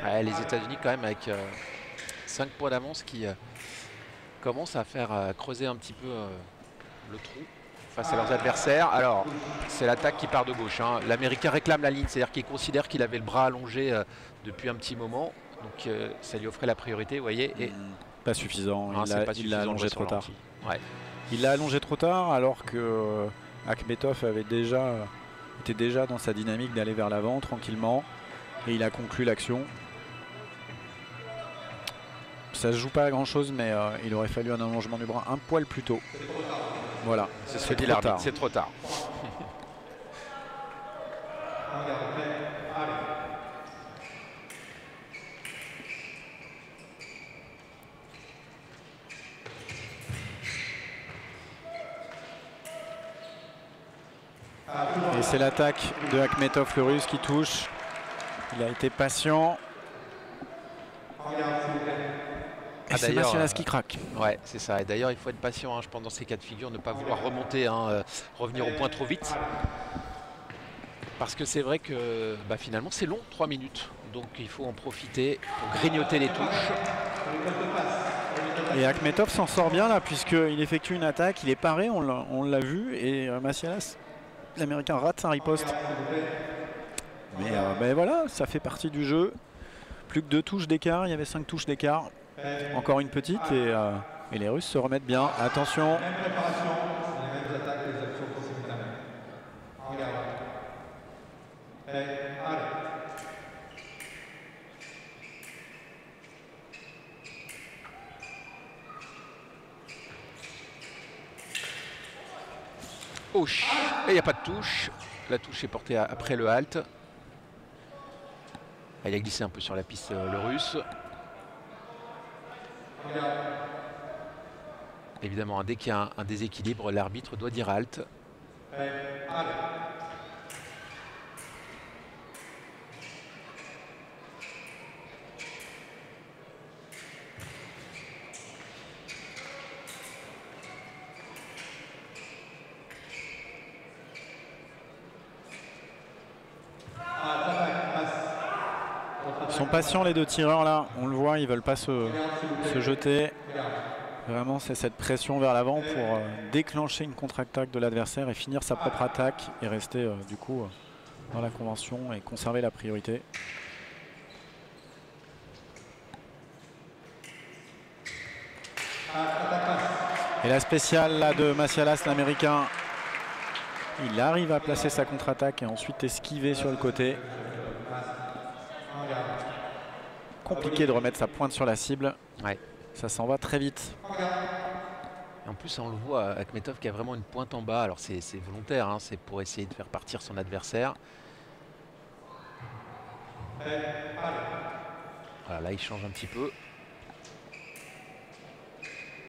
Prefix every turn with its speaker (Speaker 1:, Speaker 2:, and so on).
Speaker 1: Ouais, les États-Unis quand même avec 5 points d'avance qui commencent à faire creuser un petit peu le trou face à leurs adversaires. Alors c'est l'attaque qui part de gauche, hein. L'Américain réclame la ligne, c'est-à-dire qu'il considère qu'il avait le bras allongé depuis un petit moment, donc ça lui offrait la priorité, vous voyez. Et
Speaker 2: pas suffisant, il l'a allongé trop tard.
Speaker 1: Ouais.
Speaker 2: Il l'a allongé trop tard alors que Akhmetov était déjà dans sa dynamique d'aller vers l'avant tranquillement et il a conclu l'action. Ça se joue pas à grand chose, mais il aurait fallu un allongement du bras un poil plus tôt. Voilà,
Speaker 1: c'est ce que dit l'arbitre, c'est trop tard.
Speaker 2: Et c'est l'attaque de Akhmetov, le russe, qui touche. Il a été patient. Et c'est Massialas qui craque.
Speaker 1: Ouais, c'est ça. Et d'ailleurs, il faut être patient, hein, je pense, dans ces cas de figure, ne pas vouloir remonter, hein, revenir au point trop vite. Parce que c'est vrai que finalement, c'est long, 3 minutes. Donc il faut en profiter pour grignoter les touches.
Speaker 2: Et Akhmetov s'en sort bien là, puisqu'il effectue une attaque, il est paré, on l'a vu, et Massialas, l'Américain, rate sa riposte. Mais voilà, ça fait partie du jeu. Plus que 2 touches d'écart, il y avait 5 touches d'écart. Encore une petite et les Russes se remettent bien. Attention.
Speaker 1: Ouch. Et il n'y a pas de touche. La touche est portée après le halt. Il a glissé un peu sur la piste, le russe. Évidemment, dès qu'il y a un déséquilibre, l'arbitre doit dire halt.
Speaker 2: Ils sont patients les deux tireurs là, on le voit, ils veulent pas se jeter. Vraiment c'est cette pression vers l'avant pour déclencher une contre-attaque de l'adversaire et finir sa propre attaque et rester du coup dans la convention et conserver la priorité. Et la spéciale là de Massialas, l'Américain, il arrive à placer sa contre-attaque et ensuite esquiver sur le côté. Compliqué de remettre sa pointe sur la cible.
Speaker 1: Ouais.
Speaker 2: Ça s'en va très vite.
Speaker 1: En plus, on le voit, Akhmetov qui a vraiment une pointe en bas. Alors c'est volontaire, hein, c'est pour essayer de faire partir son adversaire. Voilà, là il change un petit peu.